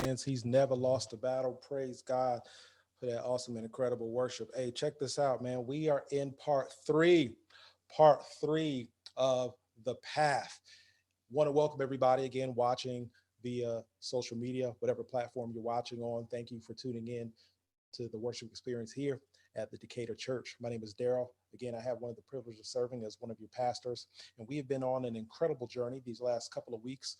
wins. He's never lost a battle. Praise God for that awesome and incredible worship. Hey, check this out, man. We are in part three of The Path. Want to welcome everybody again watching via social media, whatever platform you're watching on. Thank you for tuning in to the worship experience here at the Decatur Church. My name is Darrell. Again, I have one of the privileges of serving as one of your pastors, and we have been on an incredible journey these last couple of weeks,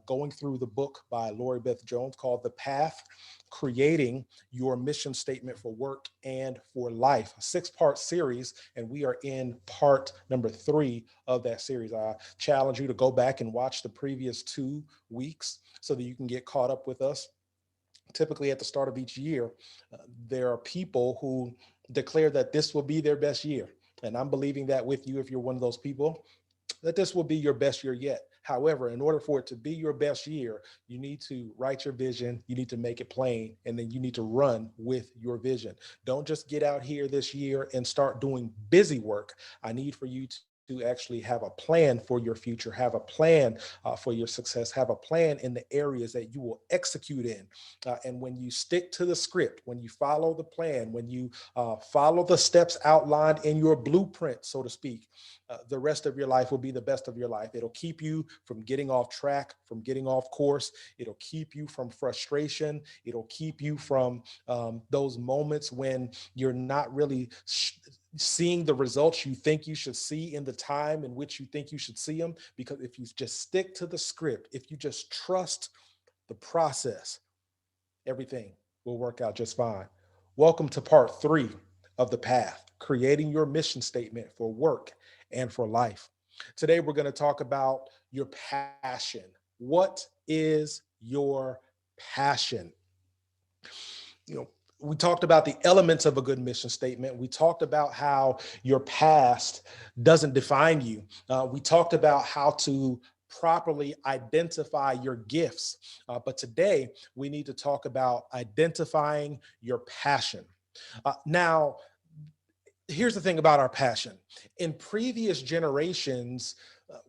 going through the book by Lori Beth Jones called The Path, Creating Your Mission Statement for Work and for Life, a 6-part series, and we are in part number 3 of that series. I challenge you to go back and watch the previous 2 weeks so that you can get caught up with us. Typically at the start of each year, there are people who declare that this will be their best year. And I'm believing that with you, if you're one of those people, that this will be your best year yet. However, in order for it to be your best year, you need to write your vision, you need to make it plain, and then you need to run with your vision. Don't just get out here this year and start doing busy work. I need for you to actually have a plan for your future, have a plan for your success, have a plan in the areas that you will execute in. And when you stick to the script, when you follow the plan, when you follow the steps outlined in your blueprint, so to speak, the rest of your life will be the best of your life. It'll keep you from getting off track, from getting off course. It'll keep you from frustration. It'll keep you from those moments when you're not really seeing the results you think you should see in the time in which you think you should see them. Because if you just stick to the script, if you just trust the process, everything will work out just fine. Welcome to part 3 of The Path, creating your mission statement for work and for life. Today, we're going to talk about your passion. What is your passion? You know, we talked about the elements of a good mission statement. We talked about how your past doesn't define you. We talked about how to properly identify your gifts. But today, we need to talk about identifying your passion. Now, here's the thing about our passion. In previous generations,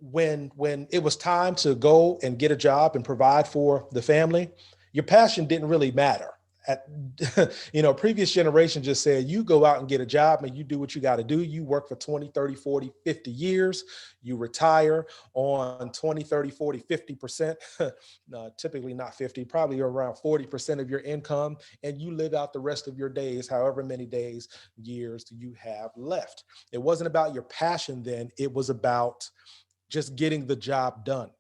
when it was time to go and get a job and provide for the family, your passion didn't really matter. At, previous generation just said, you go out and get a job and you do what you got to do. You work for 20, 30, 40, 50 years. You retire on 20, 30, 40, 50%, typically not 50, probably around 40% of your income. And you live out the rest of your days, however many days, years you have left. It wasn't about your passion then. It was about just getting the job done.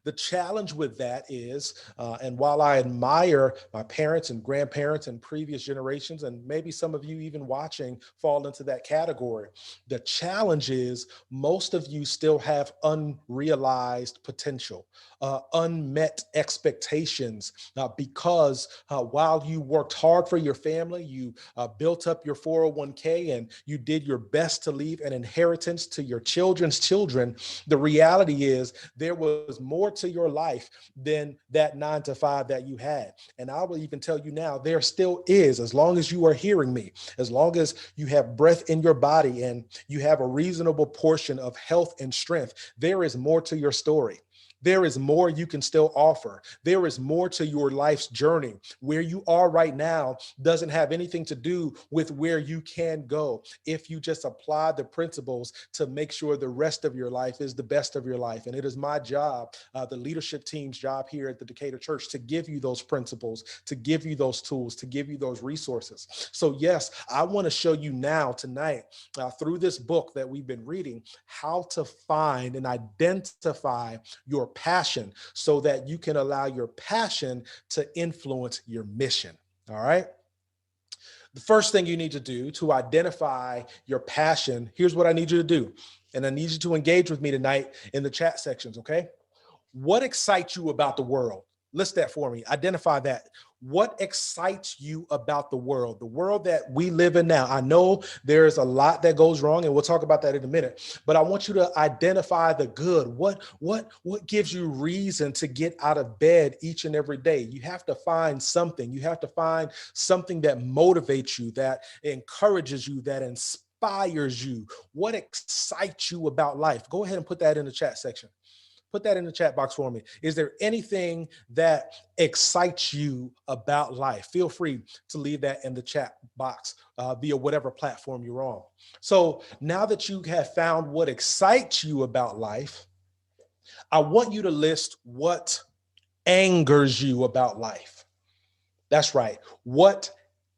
The challenge with that is, and while I admire my parents and grandparents and previous generations, and maybe some of you even watching fall into that category, the challenge is most of you still have unrealized potential, unmet expectations, because while you worked hard for your family, you built up your 401k and you did your best to leave an inheritance to your children's children, the reality is there was more to your life than that 9 to 5 that you had. And I will even tell you now, there still is, as long as you are hearing me, as long as you have breath in your body and you have a reasonable portion of health and strength, there is more to your story. There is more you can still offer. There is more to your life's journey. Where you are right now doesn't have anything to do with where you can go if you just apply the principles to make sure the rest of your life is the best of your life. And it is my job, the leadership team's job here at the Decatur Church, to give you those principles, to give you those tools, to give you those resources. So yes, I want to show you now tonight, through this book that we've been reading, how to find and identify your passion so that you can allow your passion to influence your mission. All right. The first thing you need to do to identify your passion, here's what I need you to do. And I need you to engage with me tonight in the chat sections. Okay. What excites you about the world? List that for me. Identify that. What excites you about the world that we live in now? I know there's a lot that goes wrong, and we'll talk about that in a minute, but I want you to identify the good. What gives you reason to get out of bed each and every day? You have to find something. You have to find something that motivates you, that encourages you, that inspires you. What excites you about life? Go ahead and put that in the chat section. Put that in the chat box for me. Is there anything that excites you about life? Feel free to leave that in the chat box via whatever platform you're on. So now that you have found what excites you about life, I want you to list what angers you about life. That's right. What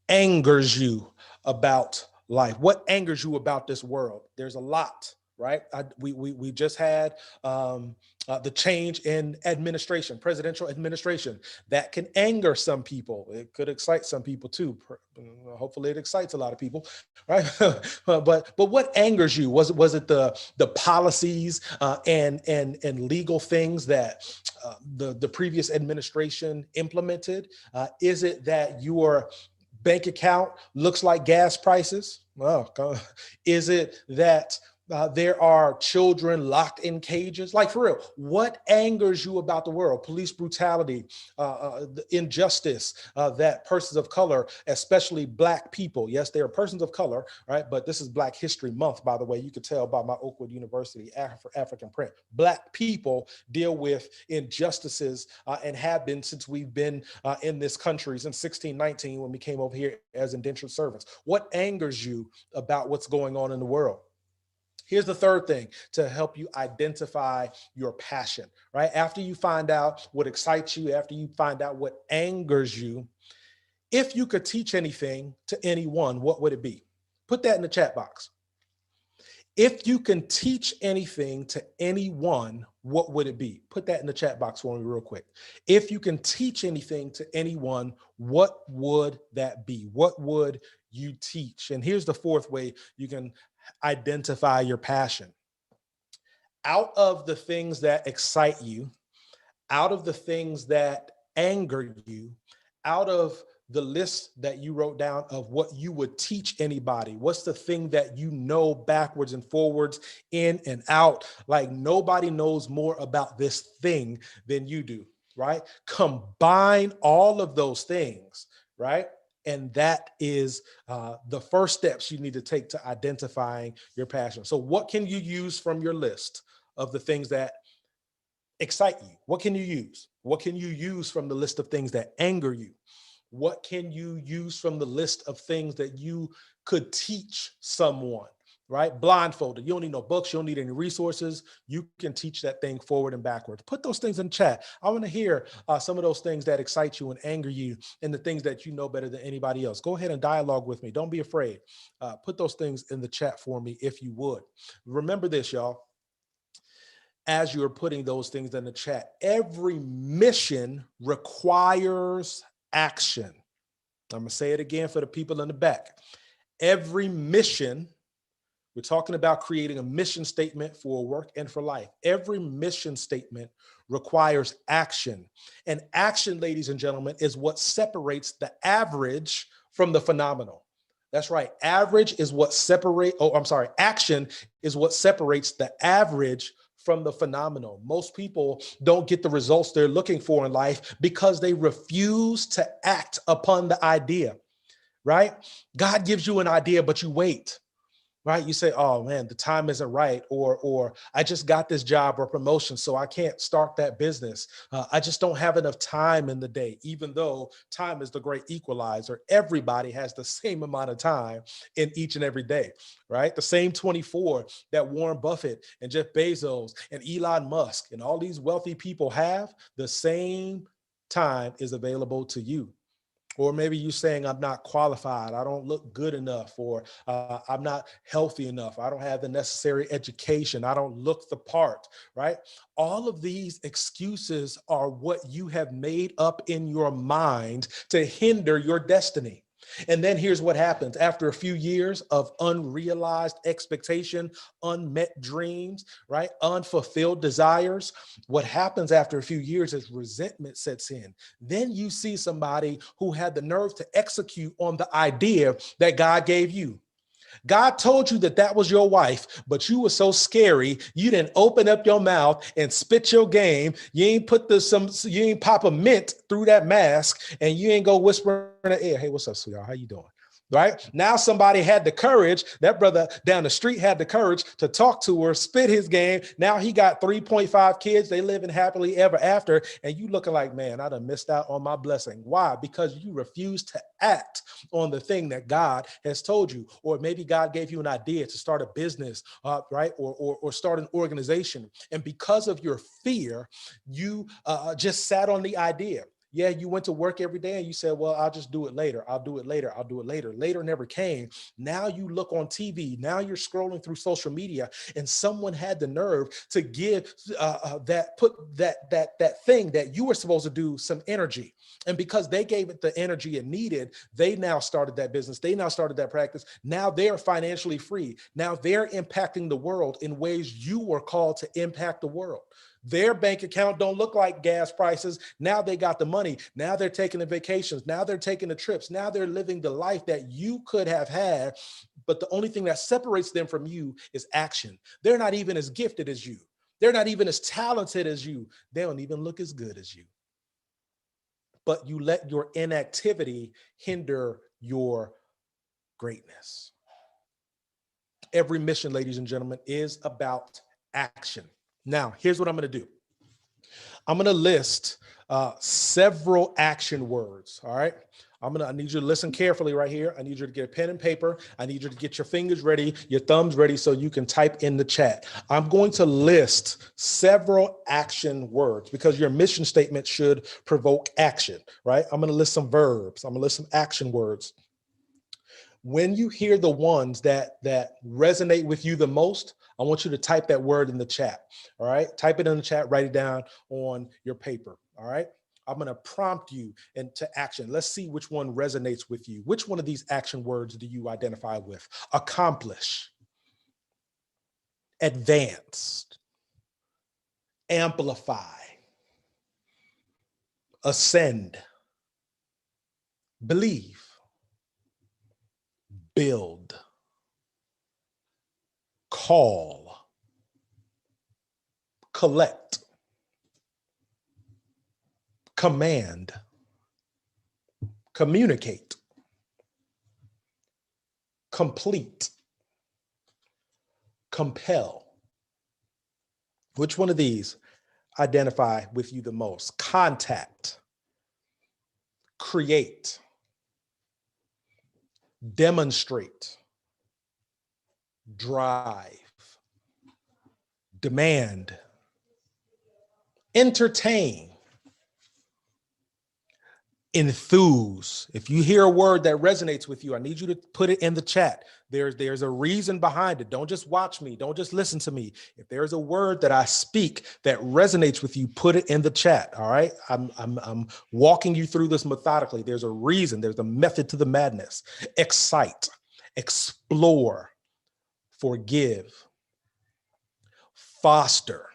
angers you about life? What angers you about this world? There's a lot, right? We just had the change in administration, presidential administration. That can anger some people. It could excite some people too. Hopefully it excites a lot of people, right? but what angers you? Was it the policies and legal things that the previous administration implemented? Is it that your bank account looks like gas prices? Well, is it that there are children locked in cages? Like, for real, what angers you about the world? Police brutality, the injustice that persons of color, especially Black people, yes, they are persons of color, right? But this is Black History Month, by the way. You could tell by my Oakwood University African print. Black people deal with injustices and have been since we've been in this country since 1619 when we came over here as indentured servants. What angers you about what's going on in the world? Here's the third thing to help you identify your passion, right? After you find out what excites you, after you find out what angers you, if you could teach anything to anyone, what would it be? Put that in the chat box. If you can teach anything to anyone, what would it be? Put that in the chat box for me real quick. If you can teach anything to anyone, what would that be? What would you teach? And here's the fourth way you can identify your passion. Out of the things that excite you, out of the things that anger you, out of the list that you wrote down of what you would teach anybody, what's the thing that you know backwards and forwards, in and out? Like, nobody knows more about this thing than you do, right? Combine all of those things, right? And that is the first steps you need to take to identifying your passion. So what can you use from your list of the things that excite you? What can you use? What can you use from the list of things that anger you? What can you use from the list of things that you could teach someone, right? Blindfolded. You don't need no books. You don't need any resources. You can teach that thing forward and backwards. Put those things in chat. I want to hear some of those things that excite you and anger you and the things that you know better than anybody else. Go ahead and dialogue with me. Don't be afraid. Put those things in the chat for me if you would. Remember this, y'all. As you're putting those things in the chat, every mission requires action. I'm gonna say it again for the people in the back. Every mission, we're talking about creating a mission statement for work and for life. Every mission statement requires action. And action, ladies and gentlemen, is what separates the average from the phenomenal. That's right. Action is what separates the average from the phenomenal. Most people don't get the results they're looking for in life because they refuse to act upon the idea, right? God gives you an idea, but you wait, right? You say, oh man, the time isn't right, or I just got this job or promotion, so I can't start that business. I just don't have enough time in the day, even though time is the great equalizer. Everybody has the same amount of time in each and every day, right? The same 24 that Warren Buffett and Jeff Bezos and Elon Musk and all these wealthy people have, the same time is available to you. Or maybe you're saying, I'm not qualified, I don't look good enough, or I'm not healthy enough, I don't have the necessary education, I don't look the part, right? All of these excuses are what you have made up in your mind to hinder your destiny. And then here's what happens after a few years of unrealized expectation, unmet dreams, right? Unfulfilled desires. What happens after a few years is resentment sets in. Then you see somebody who had the nerve to execute on the idea that God gave you. God told you that that was your wife, but you were so scary, you didn't open up your mouth and spit your game. You ain't you ain't pop a mint through that mask, and you ain't go whisper in the air, hey, what's up, sweetheart? How you doing? right? Now somebody had the courage, that brother down the street had the courage to talk to her, spit his game. Now he got 3.5 kids. They living happily ever after. And you looking like, man, I done missed out on my blessing. Why? Because you refuse to act on the thing that God has told you. Or maybe God gave you an idea to start a business, right? Or start an organization. And because of your fear, you just sat on the idea. Yeah, you went to work every day and you said, well, I'll just do it later. I'll do it later. I'll do it later. Later never came. Now you look on TV. Now you're scrolling through social media and someone had the nerve to give that thing that you were supposed to do some energy. And because they gave it the energy it needed, they now started that business. They now started that practice. Now they're financially free. Now they're impacting the world in ways you were called to impact the world. Their bank account don't look like gas prices. Now they got the money. Now they're taking the vacations. Now they're taking the trips. Now they're living the life that you could have had. But the only thing that separates them from you is action. They're not even as gifted as you. They're not even as talented as you. They don't even look as good as you. But you let your inactivity hinder your greatness. Every mission, ladies and gentlemen, is about action. Now, here's what I'm going to do. I'm going to list several action words. All right. I need you to listen carefully right here. I need you to get a pen and paper. I need you to get your fingers ready, your thumbs ready so you can type in the chat. I'm going to list several action words because your mission statement should provoke action, right? I'm going to list some verbs. I'm going to list some action words. When you hear the ones that resonate with you the most, I want you to type that word in the chat. All right. Type it in the chat, write it down on your paper. All right. I'm going to prompt you into action. Let's see which one resonates with you. Which one of these action words do you identify with? Accomplish, advance, amplify, ascend, believe, build, call, collect, command, communicate, complete, compel. Which one of these identify with you the most? Contact, create, demonstrate, drive, demand, entertain, enthuse. If you hear a word that resonates with you, I need you to put it in the chat. There's a reason behind it. Don't just watch me. Don't just listen to me. If there's a word that I speak that resonates with you, put it in the chat. All right. I'm walking you through this methodically. There's a reason. There's a method to the madness. Excite, explore, forgive, foster,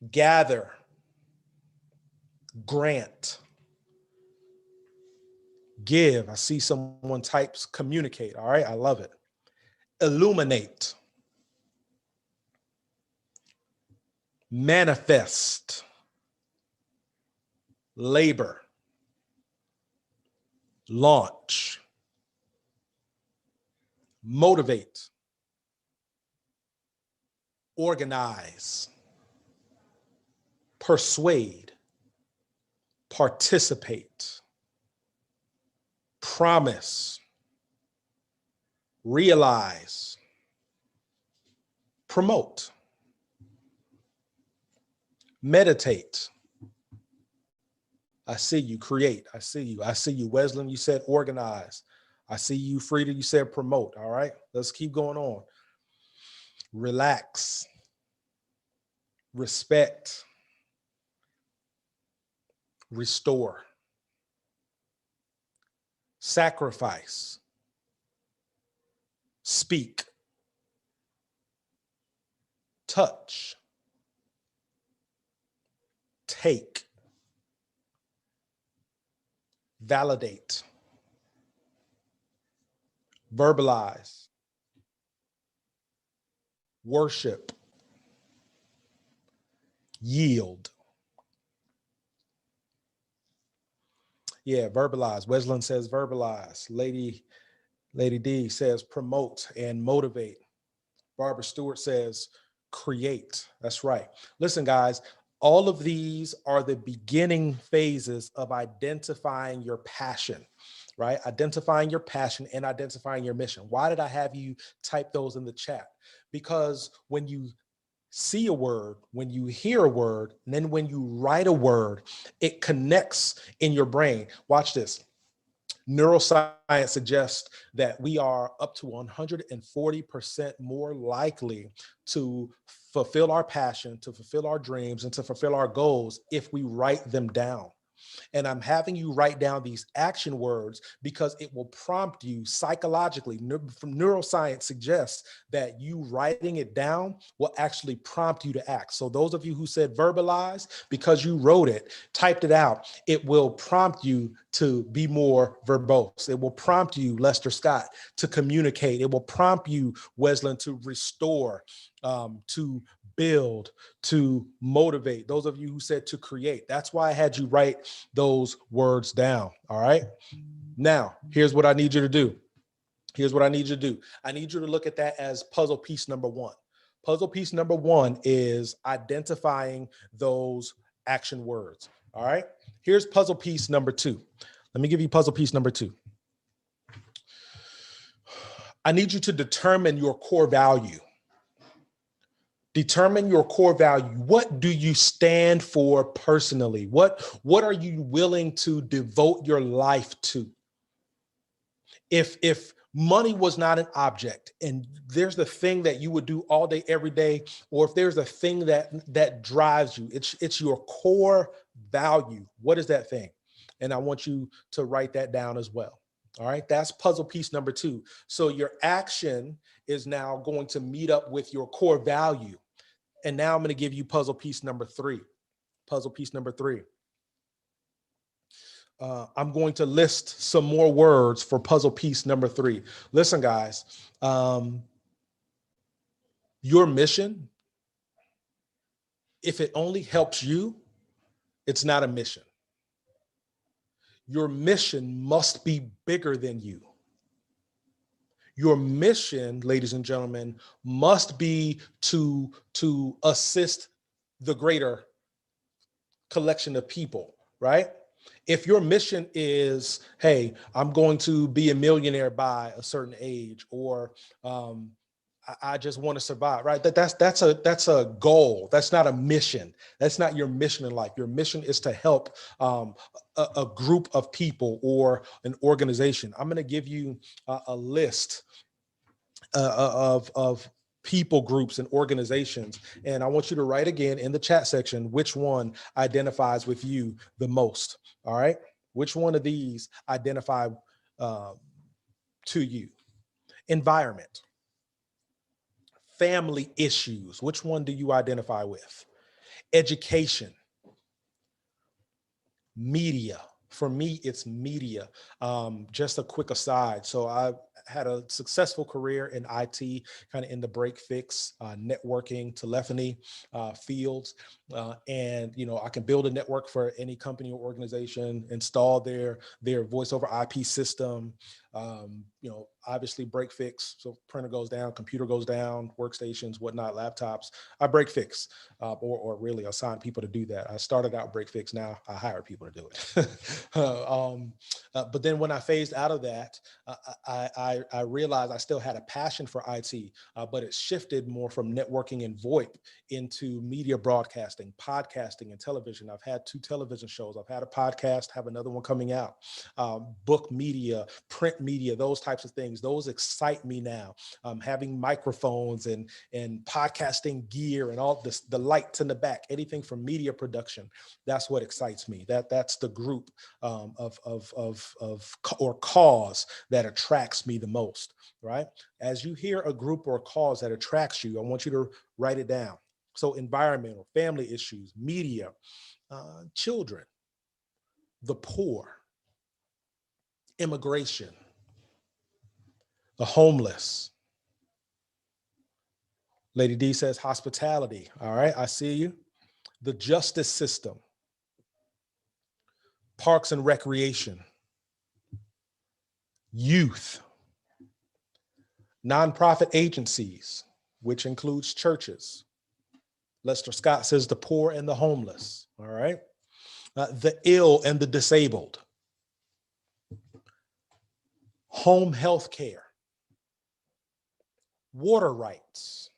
gather, grant, give. I see someone types communicate. All right. I love it. Illuminate, manifest, labor, launch, motivate, organize, persuade, participate, promise, realize, promote, meditate. I see you. Create. I see you. I see you. Wesleyan, you said organize. I see you. Frida, you said promote. All right, let's keep going on. Relax, respect, restore, sacrifice, speak, touch, take, validate, verbalize, worship, yield. Yeah, verbalize. Wesleyan says verbalize. Lady D says promote and motivate. Barbara Stewart says create. That's right. Listen, guys, all of these are the beginning phases of identifying your passion, right? Identifying your passion and identifying your mission. Why did I have you type those in the chat? Because when you see a word, when you hear a word, and then when you write a word, it connects in your brain. Watch this. Neuroscience suggests that we are up to 140% more likely to fulfill our passion, to fulfill our dreams, and to fulfill our goals if we write them down. And I'm having you write down these action words because it will prompt you psychologically. From neuroscience suggests that you writing it down will actually prompt you to act. So those of you who said verbalize, because you wrote it, typed it out, it will prompt you to be more verbose. It will prompt you, Lester Scott, to communicate. It will prompt you, Wesleyan, to restore, to build, to motivate. Those of you who said to create, that's why I had you write those words down. All right. Now, here's what I need you to do. Here's what I need you to do. I need you to look at that as puzzle piece number one. Puzzle piece number one is identifying those action words. All right. Here's puzzle piece number two. Let me give you puzzle piece number two. I need you to determine your core value. Determine your core value. What do you stand for personally? What are you willing to devote your life to? If money was not an object and there's the thing that you would do all day, every day, or if there's a thing that drives you, it's your core value. What is that thing? And I want you to write that down as well. All right, that's puzzle piece number two. So your action is now going to meet up with your core value. And now I'm going to give you puzzle piece number three. Puzzle piece number three. I'm going to list some more words for puzzle piece number three. Listen, guys, your mission, if it only helps you, it's not a mission. Your mission must be bigger than you. Your mission, ladies and gentlemen, must be to assist the greater collection of people, right? If your mission is, hey, I'm going to be a millionaire by a certain age, or I just want to survive, right? That's a goal. That's not a mission. That's not your mission in life. Your mission is to help a group of people or an organization. I'm going to give you a list of people groups and organizations. And I want you to write again in the chat section, which one identifies with you the most. All right. Which one of these identify to you? Environment, family issues. Which one do you identify with? Education, media. For me, it's media. Just a quick aside. So I had a successful career in IT, kind of in the break fix, networking, telephony fields. And, you know, I can build a network for any company or organization, install their voice over IP system, you know, obviously break fix. So printer goes down, computer goes down, workstations, whatnot, laptops. I break fix, or really assign people to do that. I started out break fix. Now I hire people to do it. But then when I phased out of that, I realized I still had a passion for IT, but it shifted more from networking and VoIP into media broadcasting, podcasting, and television. I've had 2 television shows. I've had a podcast, have another one coming out. Book media, print media, those types of things. Those excite me now. Having microphones and podcasting gear and all this, the lights in the back, anything from media production. That's what excites me. That's the group or cause that attracts me the most, right? As you hear a group or a cause that attracts you, I want you to write it down. So environmental, family issues, media, children, the poor, immigration, the homeless. Lady D says hospitality. All right, I see you. The justice system, parks and recreation, youth, nonprofit agencies, which includes churches. Lester Scott says the poor and the homeless, all right? The ill and the disabled, home health care, water rights.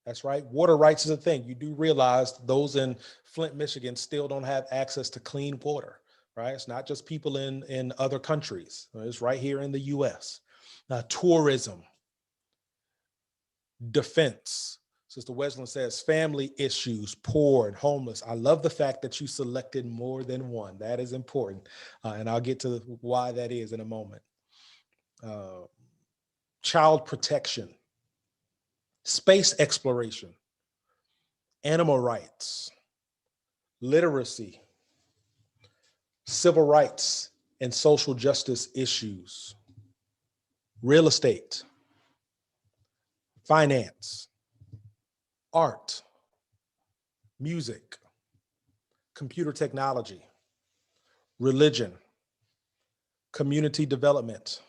That's right, water rights is a thing. You do realize those in Flint, Michigan still don't have access to clean water, right? It's not just people in other countries. It's right here in the US. Tourism, defense. Sister Wesleyan says family issues, poor and homeless. I love the fact that you selected more than one. That is important. And I'll get to why that is in a moment. Child protection, space exploration, animal rights, literacy, civil rights and social justice issues, real estate, finance, art, music, computer technology, religion, community development,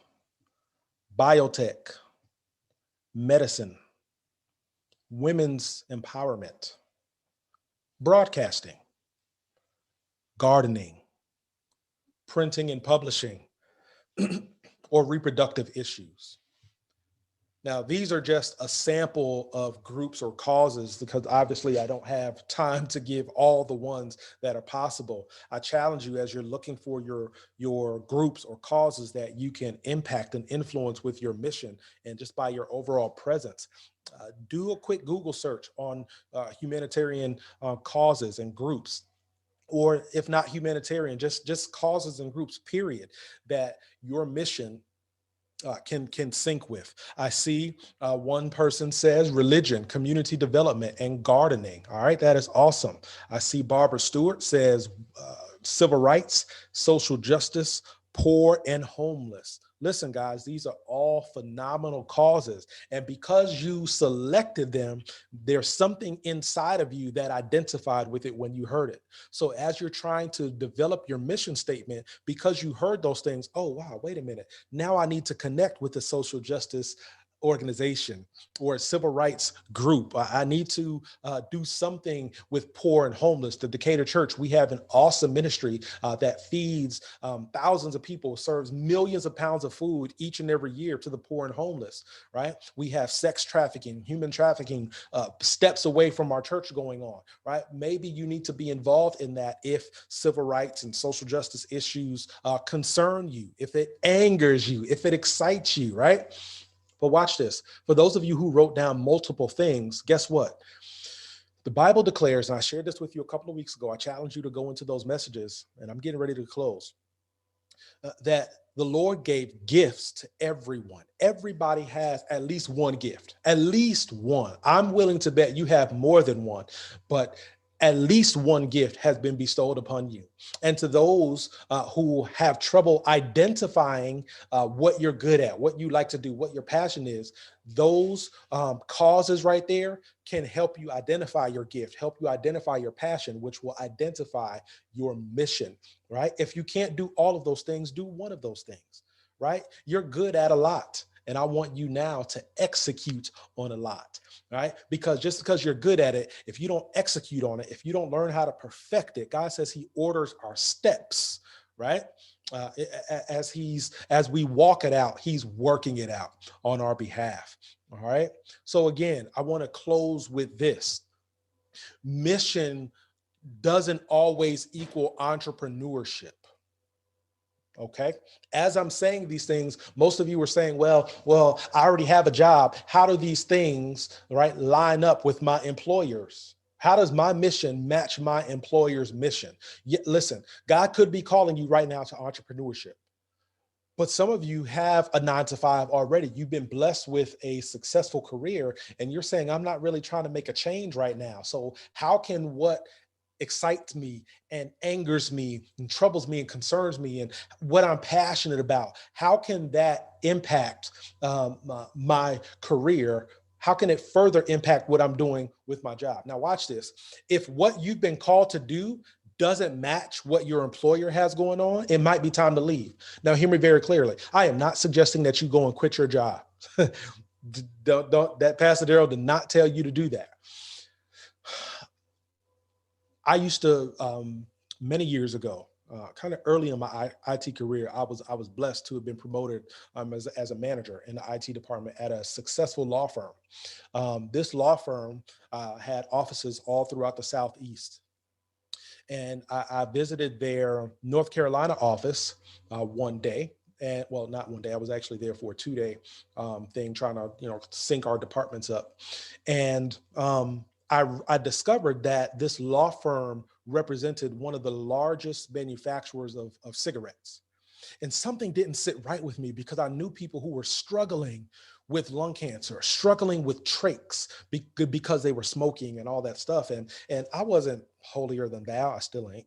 biotech, medicine, women's empowerment, broadcasting, gardening, printing and publishing, or reproductive issues. Now, these are just a sample of groups or causes because obviously I don't have time to give all the ones that are possible. I challenge you as you're looking for your groups or causes that you can impact and influence with your mission and just by your overall presence. Do a quick Google search on humanitarian causes and groups, or if not humanitarian, just causes and groups, period, that your mission can sync with. I see one person says religion, community development, and gardening. All right, that is awesome. I see Barbara Stewart says civil rights, social justice, poor and homeless. Listen, guys, these are all phenomenal causes. And because you selected them, there's something inside of you that identified with it when you heard it. So as you're trying to develop your mission statement, because you heard those things, oh, wow, wait a minute. Now I need to connect with the social justice organization or a civil rights group. I need to do something with poor and homeless. The Decatur Church, we have an awesome ministry that feeds thousands of people, serves millions of pounds of food each and every year to the poor and homeless, right? We have sex trafficking, human trafficking, steps away from our church going on, right? Maybe you need to be involved in that if civil rights and social justice issues concern you, if it angers you, if it excites you, right? But watch this. For those of you who wrote down multiple things, guess what? The Bible declares, and I shared this with you a couple of weeks ago, I challenge you to go into those messages, and I'm getting ready to close, that the Lord gave gifts to everyone. Everybody has at least one gift, at least one. I'm willing to bet you have more than one, but at least one gift has been bestowed upon you. And to those who have trouble identifying what you're good at, what you like to do, what your passion is, those causes right there can help you identify your gift, help you identify your passion, which will identify your mission, right? If you can't do all of those things, do one of those things, right? You're good at a lot. And I want you now to execute on a lot, right? Because just because you're good at it, if you don't execute on it, if you don't learn how to perfect it, God says he orders our steps, right? As we walk it out, he's working it out on our behalf, all right? So again, I want to close with this. Mission doesn't always equal entrepreneurship. Okay. As I'm saying these things, most of you are saying, well, I already have a job. How do these things, right, line up with my employers? How does my mission match my employer's mission? Listen, God could be calling you right now to entrepreneurship. But some of you have a 9-to-5 already. You've been blessed with a successful career and you're saying, I'm not really trying to make a change right now. So how can what excites me and angers me and troubles me and concerns me and what I'm passionate about, how can that impact my career? How can it further impact what I'm doing with my job? Now watch this. If what you've been called to do doesn't match what your employer has going on, it might be time to leave. Now, hear me very clearly. I am not suggesting that you go and quit your job. That Pastor Darrell did not tell you to do that. I used to, many years ago, kind of early in my IT career, I was blessed to have been promoted as a manager in the IT department at a successful law firm. This law firm had offices all throughout the Southeast. And I visited their North Carolina office one day. And well, not one day, I was actually there for a 2-day thing, trying to, sync our departments up. And I discovered that this law firm represented one of the largest manufacturers of cigarettes. And something didn't sit right with me because I knew people who were struggling with lung cancer, struggling with trachs because they were smoking and all that stuff. And I wasn't holier than thou. I still ain't.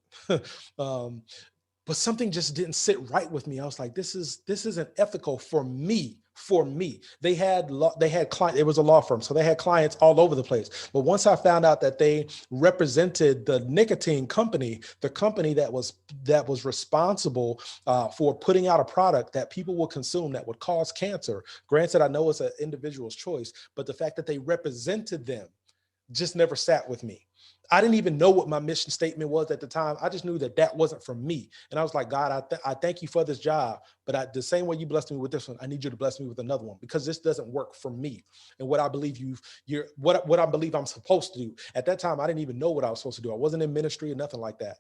But something just didn't sit right with me. I was like, this isn't ethical for me. They had clients. It was a law firm, so they had clients all over the place. But once I found out that they represented the nicotine company, the company that was responsible for putting out a product that people would consume that would cause cancer. Granted, I know it's an individual's choice, but the fact that they represented them just never sat with me. I didn't even know what my mission statement was at the time. I just knew that wasn't for me. And I was like, God, I thank you for this job, but the same way you blessed me with this one, I need you to bless me with another one, because this doesn't work for me. And what I believe what I believe I'm supposed to do. At that time, I didn't even know what I was supposed to do. I wasn't in ministry or nothing like that.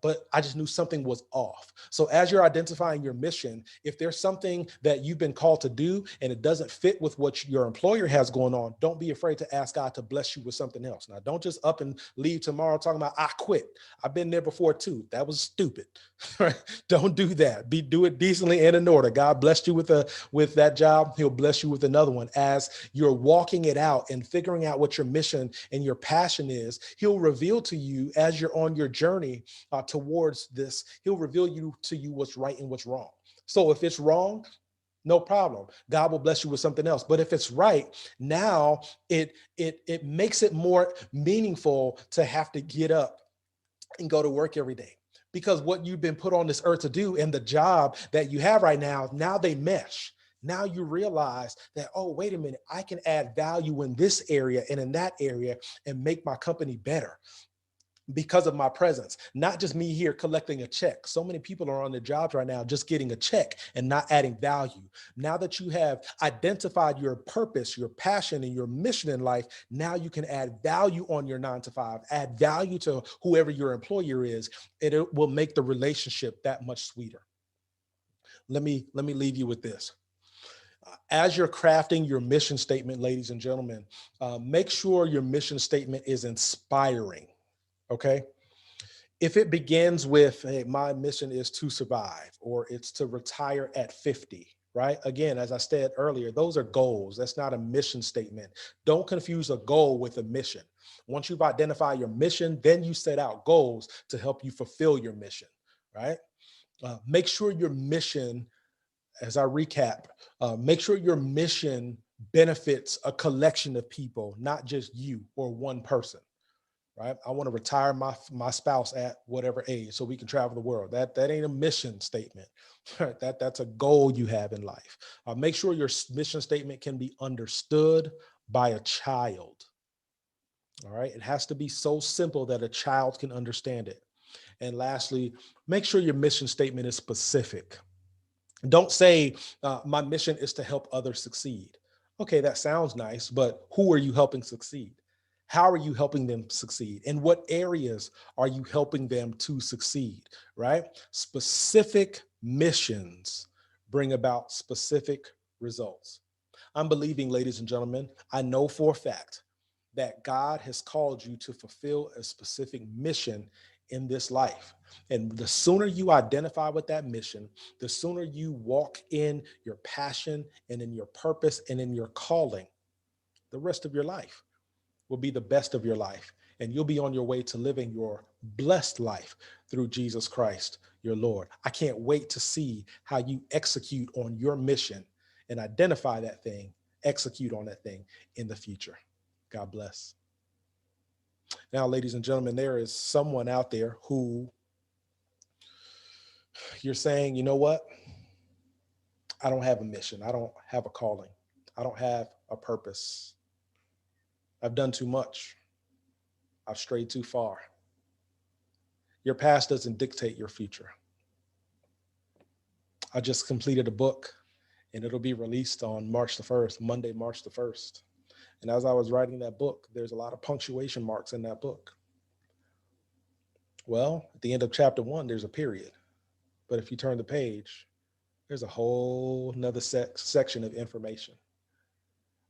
But I just knew something was off. So as you're identifying your mission, if there's something that you've been called to do and it doesn't fit with what your employer has going on, don't be afraid to ask God to bless you with something else. Now, don't just up and leave tomorrow talking about, I quit. I've been there before too. That was stupid. Right? Don't do that. Do it decently and in order. God blessed you with that job. He'll bless you with another one. As you're walking it out and figuring out what your mission and your passion is, he'll reveal to you as you're on your journey towards this, he'll reveal to you what's right and what's wrong. So if it's wrong, no problem. God will bless you with something else. But if it's right, now it makes it more meaningful to have to get up and go to work every day. Because what you've been put on this earth to do and the job that you have right now they mesh. Now you realize that, oh, wait a minute, I can add value in this area and in that area and make my company better because of my presence, not just me here collecting a check. So many people are on their jobs right now just getting a check and not adding value. Now that you have identified your purpose, your passion, and your mission in life, now you can add value on your 9 to 5, add value to whoever your employer is, and it will make the relationship that much sweeter. Let me leave you with this. As you're crafting your mission statement, ladies and gentlemen, make sure your mission statement is inspiring. Okay. If it begins with, hey, my mission is to survive, or it's to retire at 50, right? Again, as I said earlier, those are goals. That's not a mission statement. Don't confuse a goal with a mission. Once you've identified your mission, then you set out goals to help you fulfill your mission, right? Make sure your mission, as I recap, make sure your mission benefits a collection of people, not just you or one person. Right? I want to retire my spouse at whatever age so we can travel the world. That ain't a mission statement. Right? That's a goal you have in life. Make sure your mission statement can be understood by a child. All right. It has to be so simple that a child can understand it. And lastly, make sure your mission statement is specific. Don't say my mission is to help others succeed. Okay, that sounds nice, but who are you helping succeed? How are you helping them succeed? In what areas are you helping them to succeed, right? Specific missions bring about specific results. I'm believing, ladies and gentlemen, I know for a fact that God has called you to fulfill a specific mission in this life. And the sooner you identify with that mission, the sooner you walk in your passion and in your purpose and in your calling, the rest of your life will be the best of your life. And you'll be on your way to living your blessed life through Jesus Christ, your Lord. I can't wait to see how you execute on your mission and identify that thing, execute on that thing in the future. God bless. Now, ladies and gentlemen, there is someone out there who you're saying, you know what? I don't have a mission. I don't have a calling. I don't have a purpose. I've done too much. I've strayed too far. Your past doesn't dictate your future. I just completed a book and it'll be released on March the 1st, Monday, March the 1st. And as I was writing that book, there's a lot of punctuation marks in that book. Well, at the end of chapter 1, there's a period. But if you turn the page, there's a whole nother section of information.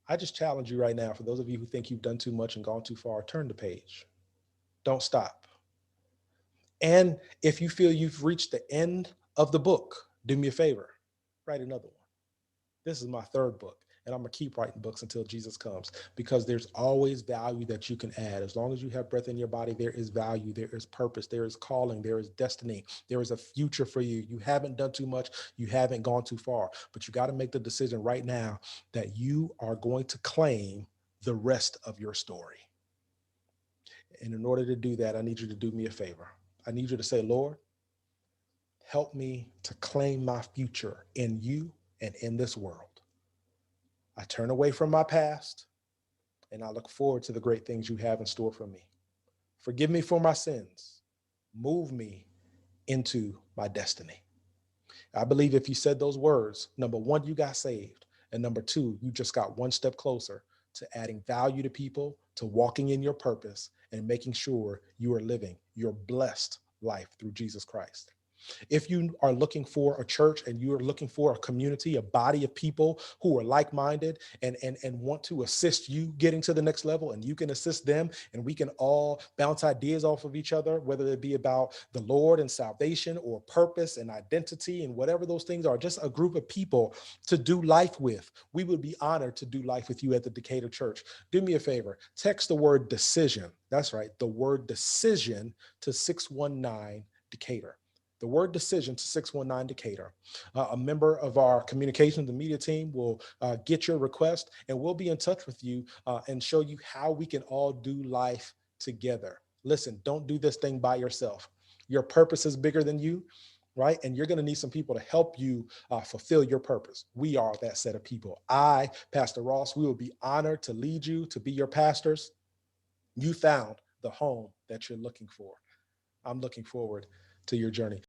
I just challenge you right now, for those of you who think you've done too much and gone too far, turn the page. Don't stop. And if you feel you've reached the end of the book, do me a favor, write another one. This is my 3rd book, and I'm going to keep writing books until Jesus comes, because there's always value that you can add. As long as you have breath in your body, there is value, there is purpose, there is calling, there is destiny, there is a future for you. You haven't done too much, you haven't gone too far, but you got to make the decision right now that you are going to claim the rest of your story. And in order to do that, I need you to do me a favor. I need you to say, Lord, help me to claim my future in you and in this world. I turn away from my past and I look forward to the great things you have in store for me. Forgive me for my sins. Move me into my destiny. I believe if you said those words, number 1, you got saved. And number 2, you just got one step closer to adding value to people, to walking in your purpose, and making sure you are living your blessed life through Jesus Christ. If you are looking for a church and you are looking for a community, a body of people who are like-minded and want to assist you getting to the next level, and you can assist them, and we can all bounce ideas off of each other, whether it be about the Lord and salvation or purpose and identity and whatever those things are, just a group of people to do life with, we would be honored to do life with you at the Decatur Church. Do me a favor, text the word decision. That's right, the word decision to 619 Decatur. The word decision to 619 Decatur. A member of our communications and media team will get your request, and we'll be in touch with you and show you how we can all do life together. Listen, don't do this thing by yourself. Your purpose is bigger than you, right? And you're going to need some people to help you fulfill your purpose. We are that set of people. I, Pastor Ross, we will be honored to lead you, to be your pastors. You found the home that you're looking for. I'm looking forward to your journey.